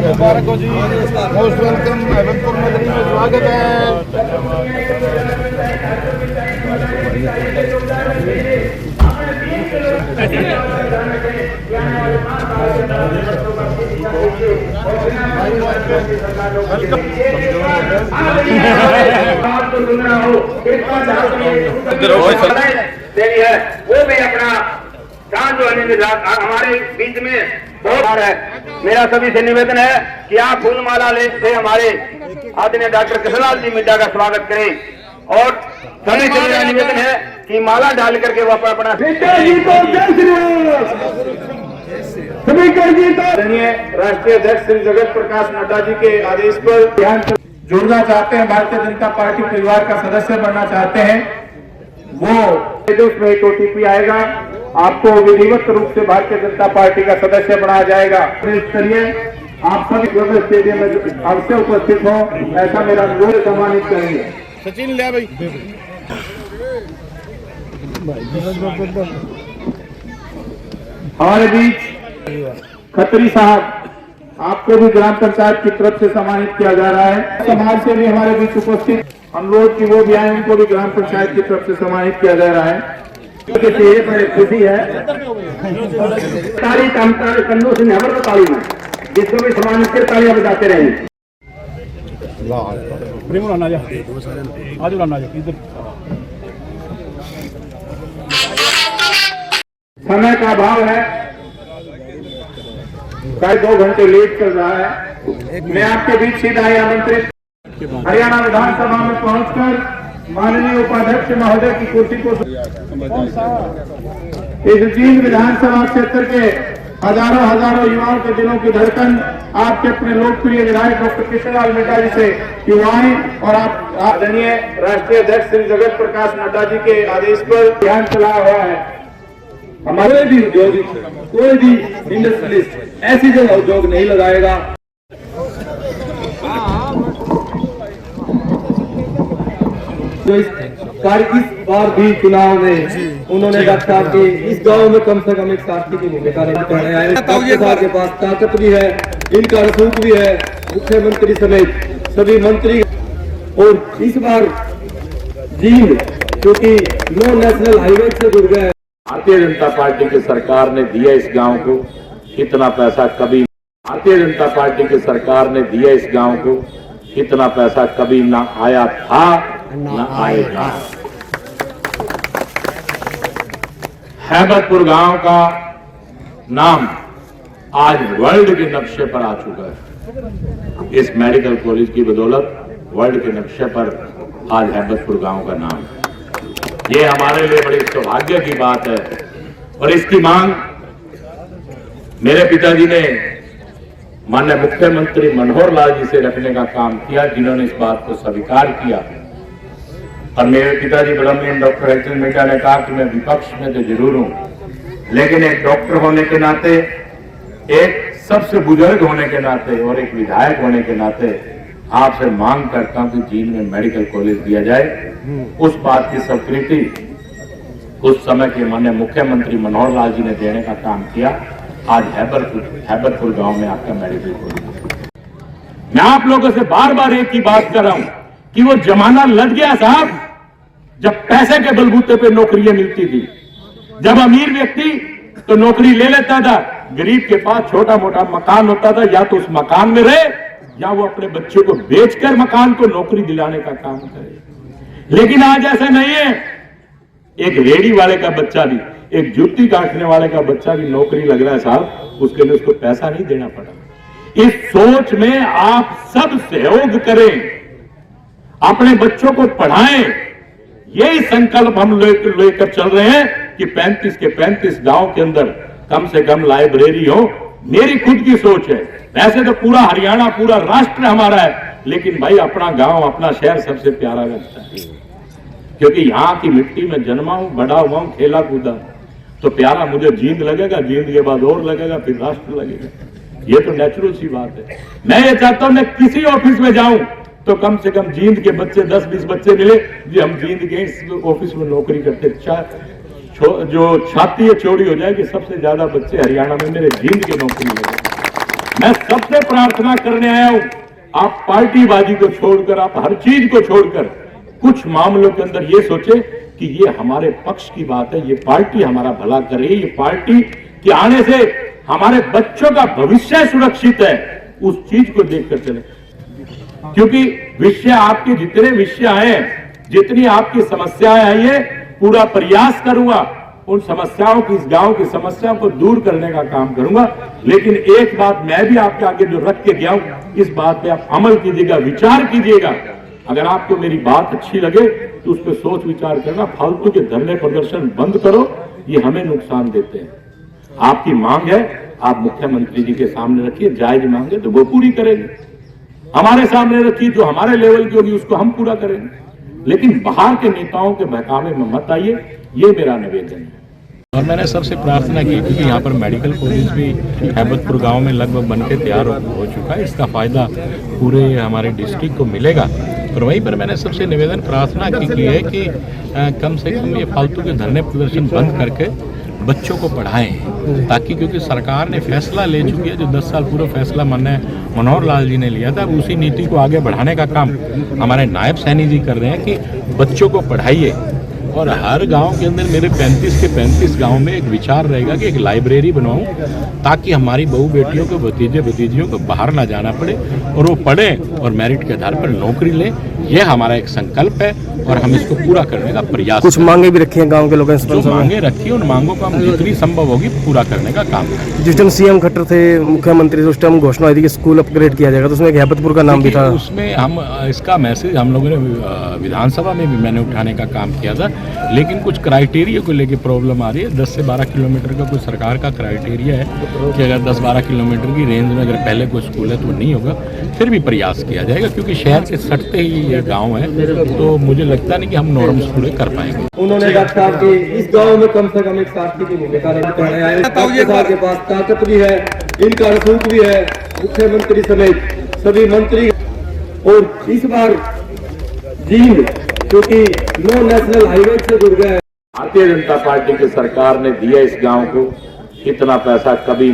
मुबारक हो जी, most welcome. हेवनपुर Madani में स्वागत है। देनी है वो भी अपना जान जो हमारे बीच में बहुत है। मेरा सभी से निवेदन है कि आप फूलमाला ले से हमारे आदरणीय डॉक्टर कृष्णलाल जी मिड्डा का स्वागत करें और सभी से मेरा निवेदन है कि माला डाल करके वो अपना राष्ट्रीय अध्यक्ष श्री जगत प्रकाश नड्डा जी के आदेश पर ध्यान जुड़ना चाहते हैं, भारतीय जनता पार्टी परिवार का सदस्य बनना चाहते हैं, वो उसमें एक ओटीपी आएगा, आपको विधिवत रूप से भारतीय जनता पार्टी का सदस्य बनाया जाएगा। स्तरीय आप सभी स्टेडियम में अवश्य उपस्थित हो, ऐसा मेरा अनुरोध सम्मानित करेंगे। सचिन लिया भाई। हमारे बीच खत्री साहब, आपको भी ग्राम पंचायत की तरफ से सम्मानित किया जा रहा है। समाज से भी हमारे बीच उपस्थित अनुरोध की वो भी आए, उनको भी ग्राम पंचायत की तरफ से सम्मानित किया जा रहा है। चेहरे पर खुशी है, ताली कन्नों से नहर ताली में जिसको भी सम्मानित कर तालियां बजाते रहेंगे। समय का अभाव है, कल 2 घंटे लेट चल रहा है। मैं आपके बीच सीधा ही आमंत्रित हरियाणा विधानसभा में पहुंचकर माननीय उपाध्यक्ष महोदय की कुर्सी को इस जींद विधानसभा क्षेत्र के हजारों युवाओं के दिलों की धड़कन आपके अपने लोकप्रिय विधायक डॉक्टर कृष्णलाल मिड्डा जी से युवाएं और आप आदरणीय राष्ट्रीय अध्यक्ष श्री जगत प्रकाश नड्डा जी के आदेश पर ध्यान चला हुआ है। हमारे भी उद्योगिक कोई भी इंडस्ट्रियलिस्ट ऐसी जगह उद्योग नहीं लगाएगा। तो इस बार भी चुनाव में उन्होंने रखा कि इस गांव में कम से कम एक साथी की भूमिका निभाने आए। के पास ताकत भी है, इनका रसूख भी है, मुख्यमंत्री समेत सभी मंत्री। और इस बार जींद क्योंकि नो नेशनल हाईवे से जुड़ गए, भारतीय जनता पार्टी की सरकार ने दिया इस गांव को इतना पैसा कभी, भारतीय जनता पार्टी की सरकार ने दिया इस गांव को इतना पैसा कभी ना आया था न आएगा। हैबतपुर गांव का नाम आज वर्ल्ड के नक्शे पर आ चुका है। इस मेडिकल कॉलेज की बदौलत वर्ल्ड के नक्शे पर आज हैबतपुर गांव का नाम है। ये हमारे लिए बड़ी सौभाग्य की बात है और इसकी मांग मेरे पिताजी ने माननीय मुख्यमंत्री मनोहर लाल जी से रखने का काम किया, जिन्होंने इस बात को स्वीकार किया। और मेरे पिताजी बड़मलीन डॉक्टर हरिचंद मिड्डा ने कहा कि मैं विपक्ष में तो जरूर हूं, लेकिन एक डॉक्टर होने के नाते, एक सबसे बुजुर्ग होने के नाते और एक विधायक होने के नाते आपसे मांग करता हूं कि जींद में मेडिकल कॉलेज दिया जाए। उस बात की स्वीकृति उस समय के माननीय मुख्यमंत्री मनोहर लाल जी ने देने का काम किया। आज हैबतपुर गांव में आपका मेडिकल कॉलेज। मैं आप लोगों से बार बार एक ही बात कर रहा हूं कि वो जमाना लग गया साहब, जब पैसे के बलबूते पे नौकरियां मिलती थी। जब अमीर व्यक्ति तो नौकरी ले लेता था, गरीब के पास छोटा मोटा मकान होता था, या तो उस मकान में रहे या वो अपने बच्चों को बेचकर मकान को नौकरी दिलाने का काम करे। लेकिन आज ऐसा नहीं है। एक रेडी वाले का बच्चा भी, एक जूती काटने वाले का बच्चा भी नौकरी लग रहा है साहब, उसके लिए उसको पैसा नहीं देना पड़ा। इस सोच में आप सब सहयोग करें, अपने बच्चों को पढ़ाएं। यही संकल्प हम लेकर चल रहे हैं कि 35 के 35 गांव के अंदर कम से कम लाइब्रेरी हो। मेरी खुद की सोच है, वैसे तो पूरा हरियाणा, पूरा राष्ट्र हमारा है, लेकिन भाई अपना गांव, अपना शहर सबसे प्यारा लगता है। क्योंकि यहाँ की मिट्टी में जन्मा हूं, बड़ा हुआ हूं, खेला कूदा, तो प्यारा मुझे जींद लगेगा, जींद के बाद और लगेगा, फिर राष्ट्र लगेगा। ये तो नेचुरल सी बात है। मैं ये चाहता हूं मैं किसी ऑफिस में जाऊं तो कम से कम जींद के बच्चे 10-20 बच्चे मिले जी हम जींद के इस ऑफिस में नौकरी करते। जो छाती है चौड़ी हो जाएगी, सबसे ज्यादा बच्चे हरियाणा में मेरे जींद के नौकरी लगे। मैं सबसे प्रार्थना करने आया हूं, आप पार्टीबाजी को छोड़कर, आप हर चीज को छोड़कर कुछ मामलों के अंदर ये सोचे कि ये हमारे पक्ष की बात है, ये पार्टी हमारा भला कर रही है, ये पार्टी के आने से हमारे बच्चों का भविष्य सुरक्षित है, उस चीज को देखकर चले। क्योंकि विषय आपके जितने विषय आए, जितनी आपकी समस्याएं आई है, पूरा प्रयास करूंगा उन समस्याओं की, इस गांव की समस्याओं को दूर करने का काम करूंगा। लेकिन एक बात मैं भी आपके आगे जो रख के गया हूं, इस बात पे आप अमल कीजिएगा, विचार कीजिएगा। अगर आपको मेरी बात अच्छी लगे तो उस पर सोच विचार करना। फालतू के धरने प्रदर्शन बंद करो, ये हमें नुकसान देते हैं। आपकी मांग है, आप मुख्यमंत्री जी के सामने रखिए, जायज मांग है तो वो पूरी करेंगे। हमारे सामने रखिए, जो हमारे लेवल की होगी उसको हम पूरा करेंगे। लेकिन बाहर के नेताओं के बहकावे में मत आइए, ये मेरा निवेदन है। और मैंने सबसे प्रार्थना की, क्योंकि यहाँ पर मेडिकल कॉलेज भी हैबतपुर गांव में लगभग बन के तैयार हो चुका है, इसका फ़ायदा पूरे हमारे डिस्ट्रिक्ट को मिलेगा। और वहीं पर मैंने सबसे निवेदन प्रार्थना की है कि कम से कम ये फालतू के धरने प्रदर्शन बंद करके बच्चों को पढ़ाएं, ताकि क्योंकि सरकार ने फैसला ले चुकी है, जो 10 साल पूर्व फैसला मनोहर लाल जी ने लिया था, उसी नीति को आगे बढ़ाने का काम हमारे नायब सैनी जी कर रहे हैं कि बच्चों को पढ़ाइए। और हर गांव के अंदर मेरे 35 के 35 गांव में एक विचार रहेगा कि एक लाइब्रेरी बनवाऊं, ताकि हमारी बहू बेटियों को, भतीजे भतीजियों को बाहर ना जाना पड़े और वो पढ़ें और मेरिट के आधार पर नौकरी लें। यह हमारा एक संकल्प है और हम इसको पूरा करने का प्रयास कुछ मांगे भी रखी हैं गांव के लोगों से, जो मांगे रखी उन मांगों को हम जितनी संभव होगी पूरा करने का काम करें। जिस टाइम सीएम खट्टर थे, मुख्यमंत्री, उस टाइम घोषणा हुई थी कि स्कूल अपग्रेड किया जाएगा, तो उसमें हैबतपुर का नाम भी था। उसमें हम इसका मैसेज हम लोगों ने विधानसभा में भी मैंने उठाने का काम किया था, लेकिन कुछ क्राइटेरिया को लेकर प्रॉब्लम आ रही है। 10 से 12 किलोमीटर का कोई सरकार का क्राइटेरिया है कि अगर 10-12 किलोमीटर की रेंज में अगर पहले कोई स्कूल है तो नहीं होगा, फिर भी प्रयास किया जाएगा। क्योंकि शहर के सटते ही ये गाँव है, तो मुझे लगता नहीं कि हम नॉर्म्स पूरे कर पाएंगे। उन्होंने डॉक्टर साहब की इस गांव में कम से कम एक साथी की भूमिका निभाने आए। डॉक्टर साहब के पास ताकत भी है, इनका रसूख भी है, मुख्यमंत्री समेत सभी मंत्री। और इस बार जींद क्योंकि नो नेशनल हाईवे से जुड़ गए, भारतीय जनता पार्टी की सरकार ने दिया इस गांव को, इतना पैसा कभी